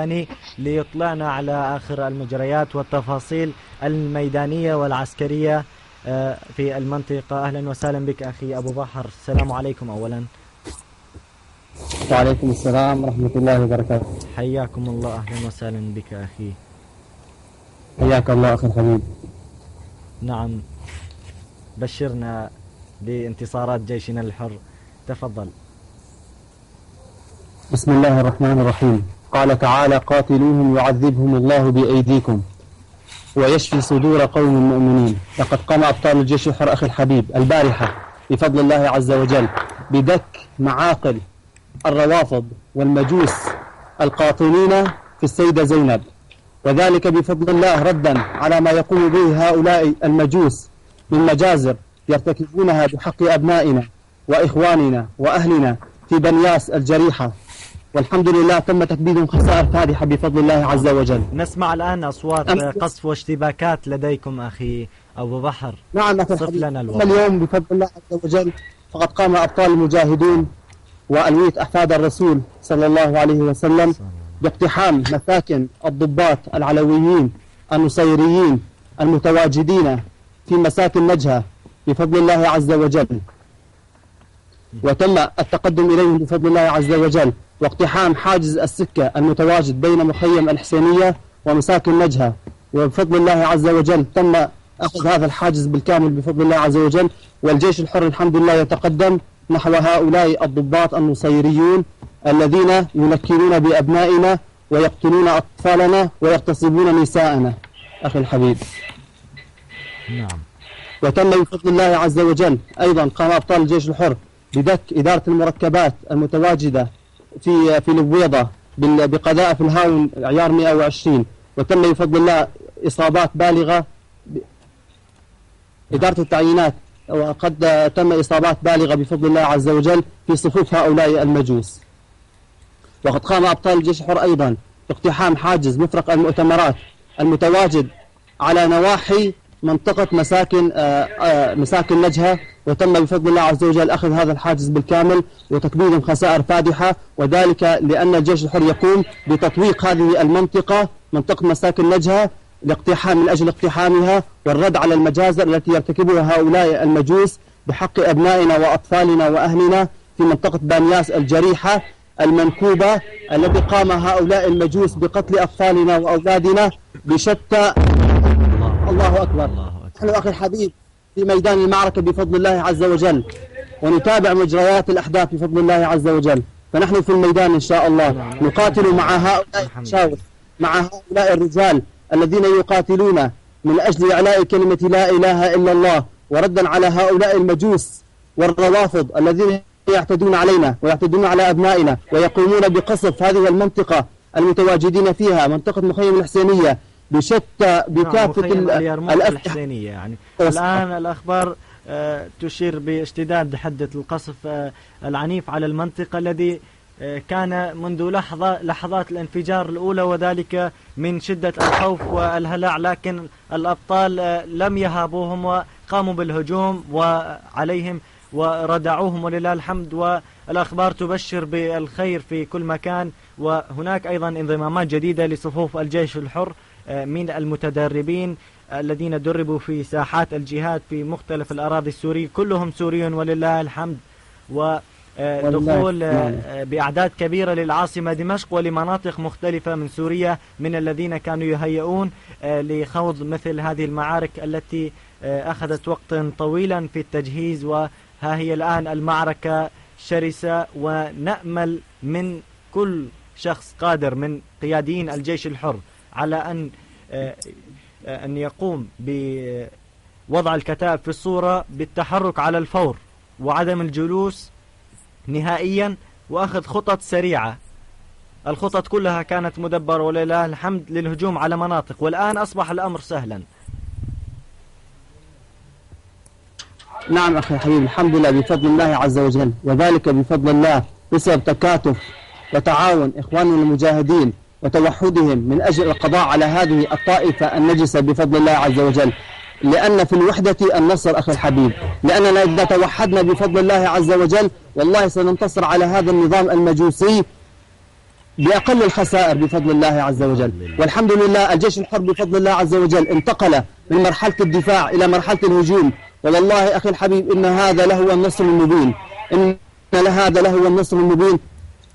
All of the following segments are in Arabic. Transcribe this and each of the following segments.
يعني ليطلعنا على آخر المجريات والتفاصيل الميدانية والعسكرية في المنطقة. أهلا وسهلا بك أخي أبو بحر. السلام عليكم أولا. وعليكم السلام ورحمة الله وبركاته. حياكم الله. أهلا وسهلا بك أخي. حياك الله أخي الحبيب. نعم، بشرنا بانتصارات جيشنا الحر، تفضل. بسم الله الرحمن الرحيم. قال تعالى: قاتلوهم يعذبهم الله بأيديكم ويشفي صدور قوم مؤمنين. لقد قام أبطال الجيش الحر أخي الحبيب البارحة بفضل الله عز وجل بدك معاقل الروافض والمجوس القاطنين في السيدة زينب، وذلك بفضل الله ردا على ما يقوم به هؤلاء المجوس من مجازر يرتكبونها بحق أبنائنا وإخواننا وأهلنا في بنياس الجريحة. والحمد لله تم تكبيدهم خسائر فادحة بفضل الله عز وجل. نسمع الآن أصوات قصف واشتباكات لديكم أخي أبو بحر. نعم أخي صف لنا الوضع. اليوم بفضل الله عز وجل فقد قام أبطال المجاهدون وألوية أحفاد الرسول صلى الله عليه وسلم باقتحام مساكن الضباط العلويين النصيريين المتواجدين في مساكن نجهة بفضل الله عز وجل، وتم التقدم إليهم بفضل الله عز وجل واقتحام حاجز السكة المتواجد بين مخيم الحسينية ومساكن نجهة، وبفضل الله عز وجل تم أخذ هذا الحاجز بالكامل بفضل الله عز وجل. والجيش الحر الحمد لله يتقدم نحو هؤلاء الضباط النصيريون الذين ينكلون بأبنائنا ويقتلون أطفالنا ويغتصبون نساءنا أخي الحبيب. نعم. وتم بفضل الله عز وجل أيضا قام أبطال الجيش الحر بدك إدارة المركبات المتواجدة في البويضة بقذائف الهاون عيار 120، وتم بفضل الله إصابات بالغة إدارة التعيينات، وقد تم إصابات بالغة بفضل الله عز وجل في صفوف هؤلاء المجوس. وقد قام أبطال الجيش الحر أيضا باقتحام حاجز مفرق المؤتمرات المتواجد على نواحي منطقة مساكن نجهة، وتم بفضل الله عز وجل أخذ هذا الحاجز بالكامل وتكبيدهم خسائر فادحة، وذلك لأن الجيش الحر يقوم بتطويق هذه المنطقة، منطقة مساكن نجهة، لاقتحام من أجل اقتحامها والرد على المجازر التي يرتكبها هؤلاء المجوس بحق أبنائنا وأطفالنا وأهلنا في منطقة بانياس الجريحة المنكوبة، التي قام هؤلاء المجوس بقتل أطفالنا وأولادنا بشتى. الله أكبر. نحن أخي الحبيب في ميدان المعركة بفضل الله عز وجل، ونتابع مجريات الأحداث بفضل الله عز وجل. فنحن في الميدان إن شاء الله نقاتل مع هؤلاء المشاوس، مع هؤلاء الرجال الذين يقاتلون من أجل إعلاء كلمة لا إله إلا الله، وردا على هؤلاء المجوس والروافض الذين يعتدون علينا ويعتدون على أبنائنا ويقومون بقصف هذه المنطقة المتواجدين فيها، منطقة مخيم الحسينية، بشتى بكافة الحسينية. يعني الآن الأخبار تشير باشتداد حدة القصف العنيف على المنطقة الذي كان منذ لحظات الانفجار الأولى، وذلك من شدة الخوف والهلع، لكن الأبطال لم يهابوهم وقاموا بالهجوم وعليهم وردعوهم ولله الحمد. والأخبار تبشر بالخير في كل مكان، وهناك أيضا انضمامات جديدة لصفوف الجيش الحر من المتدربين الذين دربوا في ساحات الجهاد في مختلف الأراضي السورية، كلهم سوريون ولله الحمد، ودخول بأعداد كبيرة للعاصمة دمشق ولمناطق مختلفة من سوريا من الذين كانوا يهيئون لخوض مثل هذه المعارك التي أخذت وقتا طويلا في التجهيز. وها هي الآن المعركة شرسة، ونأمل من كل شخص قادر من قياديين الجيش الحر على أن يقوم بوضع الكتائب في الصورة بالتحرك على الفور وعدم الجلوس نهائيا، وأخذ خطط سريعة. الخطط كلها كانت مدبرة ولله الحمد للهجوم على مناطق، والآن أصبح الأمر سهلا. نعم أخي الحبيب، الحمد لله بفضل الله عز وجل، وذلك بفضل الله بسبب تكاتف وتعاون إخواننا المجاهدين وتوحدهم من أجل القضاء على هذه الطائفة النجسة بفضل الله عز وجل. لأن في الوحدة النصر أخي الحبيب، لأننا إذا توحدنا بفضل الله عز وجل والله سننتصر على هذا النظام المجوسي بأقل الخسائر بفضل الله عز وجل. والحمد لله الجيش الحر بفضل الله عز وجل انتقل من مرحلة الدفاع إلى مرحلة الهجوم. والله أخي الحبيب إن هذا لهو النصر المبين، إن هذا لهو النصر المبين،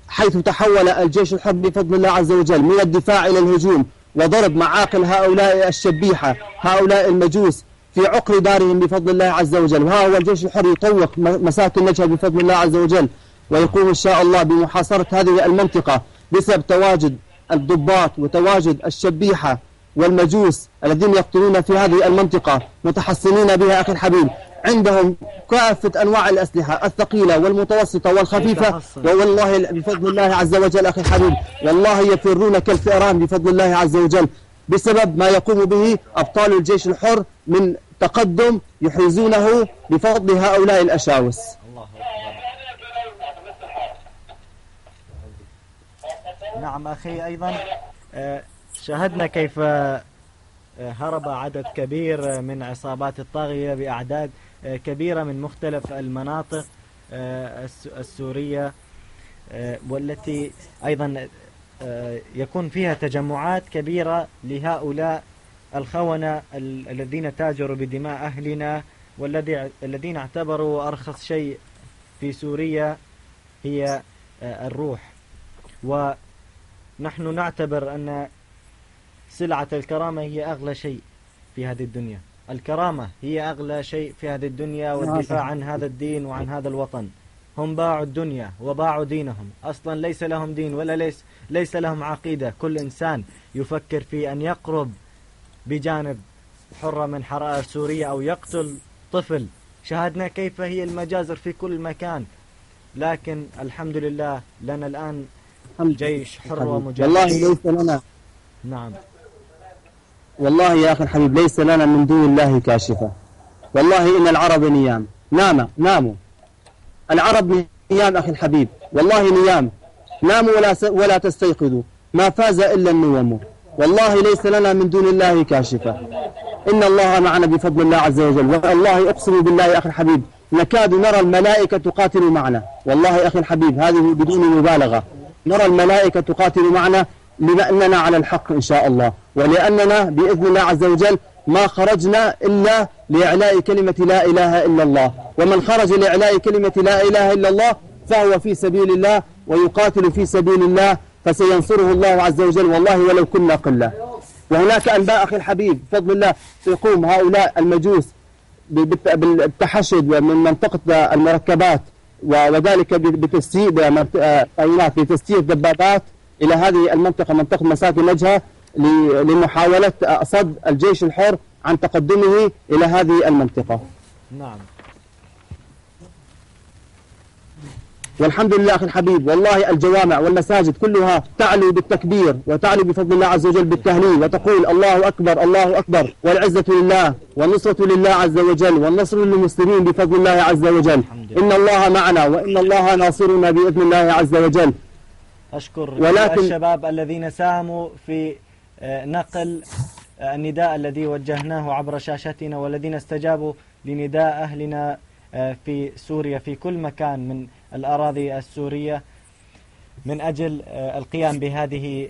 حيث تحول الجيش الحر بفضل الله عز وجل من الدفاع إلى الهجوم وضرب معاقل هؤلاء الشبيحة، هؤلاء المجوس في عقر دارهم بفضل الله عز وجل. وها هو الجيش الحر يطوق مساكن نجهة بفضل الله عز وجل، ويقوم إن شاء الله بمحاصرة هذه المنطقة بسبب تواجد الضباط وتواجد الشبيحة والمجوس الذين يقتلون في هذه المنطقة متحصنين بها أخي الحبيب. عندهم كافة أنواع الأسلحة الثقيلة والمتوسطة والخفيفة، والله بفضل الله عز وجل أخي الحبيب والله يفرون كالفئران بفضل الله عز وجل بسبب ما يقوم به أبطال الجيش الحر من تقدم يحرزونه بفضل هؤلاء الأشاوس. نعم أخي، أيضا شاهدنا كيف هرب عدد كبير من عصابات الطاغية بأعداد كبيرة من مختلف المناطق السورية، والتي أيضا يكون فيها تجمعات كبيرة لهؤلاء الخونة الذين تاجروا بدماء أهلنا، والذين اعتبروا أرخص شيء في سوريا هي الروح. ونحن نعتبر أن سلعة الكرامة هي أغلى شيء في هذه الدنيا. الكرامة هي أغلى شيء في هذه الدنيا، والدفاع عن هذا الدين وعن هذا الوطن. هم باعوا الدنيا وباعوا دينهم، أصلا ليس لهم دين ولا ليس لهم عقيدة. كل إنسان يفكر في أن يقرب بجانب حرة من حرائر سوريا أو يقتل طفل. شاهدنا كيف هي المجازر في كل مكان، لكن الحمد لله لنا الآن جيش حر ومجاهد. والله ليس لنا، نعم والله يا أخي الحبيب ليس لنا من دون الله كاشفة. والله إن العرب نيام، ناموا العرب نيام أخي الحبيب، والله نيام، ناموا ولا تستيقظوا، ما فاز إلا النوم. والله ليس لنا من دون الله كاشفة. إن الله معنا بفضل الله عز وجل. والله أقسم بالله يا أخي الحبيب نكاد نرى الملائكة تقاتل معنا. والله يا أخي الحبيب هذه بدون مبالغة، نرى الملائكة تقاتل معنا لأننا على الحق إن شاء الله، ولأننا بإذن الله عز وجل ما خرجنا إلا لإعلاء كلمة لا إله إلا الله. ومن خرج لإعلاء كلمة لا إله إلا الله فهو في سبيل الله ويقاتل في سبيل الله، فسينصره الله عز وجل والله ولو كنا قلة. وهناك أنباء أخي الحبيب بفضل الله يقوم هؤلاء المجوس بالتحشد من منطقة المركبات، وذلك بتسيير دبابات إلى هذه المنطقة، منطقة مساكن نجهة، لمحاولة صد الجيش الحر عن تقدمه إلى هذه المنطقة. نعم. والحمد لله أخي الحبيب والله الجوامع والمساجد كلها تعلو بالتكبير وتعلو بفضل الله عز وجل بالتهليل، وتقول الله أكبر الله أكبر، والعزة لله والنصرة لله عز وجل، والنصر للمسلمين بفضل الله عز وجل. إن الله معنا وإن الله ناصرنا بإذن الله عز وجل. أشكر الشباب الذين ساهموا في نقل النداء الذي وجهناه عبر شاشتنا، والذين استجابوا لنداء أهلنا في سوريا في كل مكان من الأراضي السورية من أجل القيام بهذه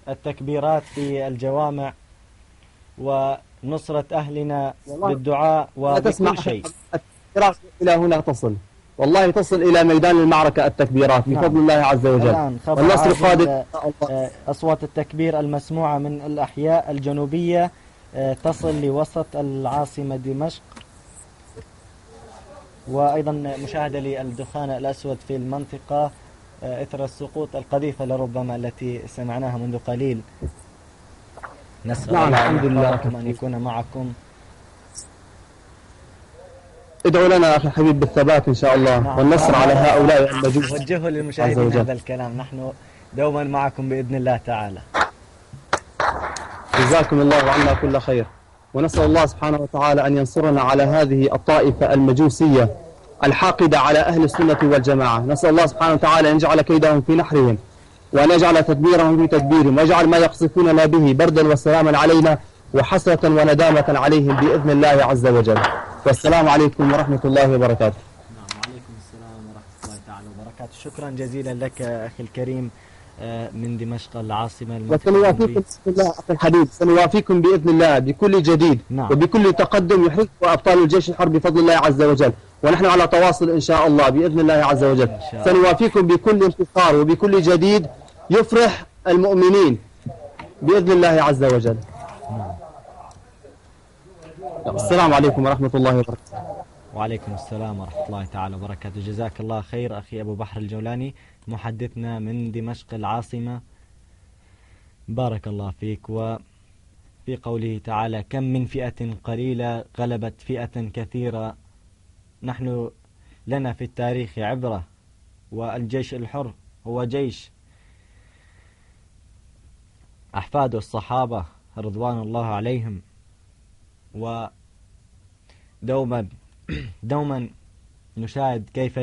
التكبيرات في الجوامع ونصرة أهلنا بالدعاء وبكل شيء. التكبيرات إلى هنا تصل، والله تصل إلى ميدان المعركة التكبيرات بفضل الله عز وجل. والنصر قادم. أصوات التكبير المسموعة من الأحياء الجنوبية تصل لوسط العاصمة دمشق، وأيضا مشاهدة للدخان الأسود في المنطقة إثر السقوط القذيفة لربما التي سمعناها منذ قليل. نسأل الله الحمد لله أن يكون معكم. ادعوا لنا أخي الحبيب بالثبات إن شاء الله والنصر على هؤلاء المجوس. وجهوا للمشاهدين هذا الكلام، نحن دوما معكم بإذن الله تعالى. جزاكم الله عنا كل خير، ونسأل الله سبحانه وتعالى أن ينصرنا على هذه الطائفة المجوسية الحاقدة على أهل السنة والجماعة. نسأل الله سبحانه وتعالى أن يجعل كيدهم في نحرهم، وأن يجعل تدبيرهم في تدبيرهم، ويجعل ما يقصفوننا به بردا وسلاما علينا وحسرة وندامة عليهم بإذن الله عز وجل. والسلام عليكم ورحمة الله وبركاته. نعم، وعليكم السلام ورحمة الله تعالى وبركاته. شكرا جزيلا لك أخي الكريم من دمشق العاصمة المنطقة وسنوافيكم العربية. بإذن الله أخي الحبيب، سنوافيكم بإذن الله بكل جديد نعم. وبكل تقدم يحرزه أبطال الجيش الحر بفضل الله عز وجل، ونحن على تواصل إن شاء الله بإذن الله عز وجل. سنوافيكم بكل انتصار وبكل جديد يفرح المؤمنين بإذن الله عز وجل. السلام عليكم ورحمة الله وبركاته. وعليكم السلام ورحمة الله تعالى وبركاته. جزاك الله خير أخي أبو بحر الجولاني محدثنا من دمشق العاصمة، بارك الله فيك. وفي قوله تعالى: كم من فئة قليلة غلبت فئة كثيرة. نحن لنا في التاريخ عبرة، والجيش الحر هو جيش أحفاد الصحابة رضوان الله عليهم، ودوما نشاهد كيف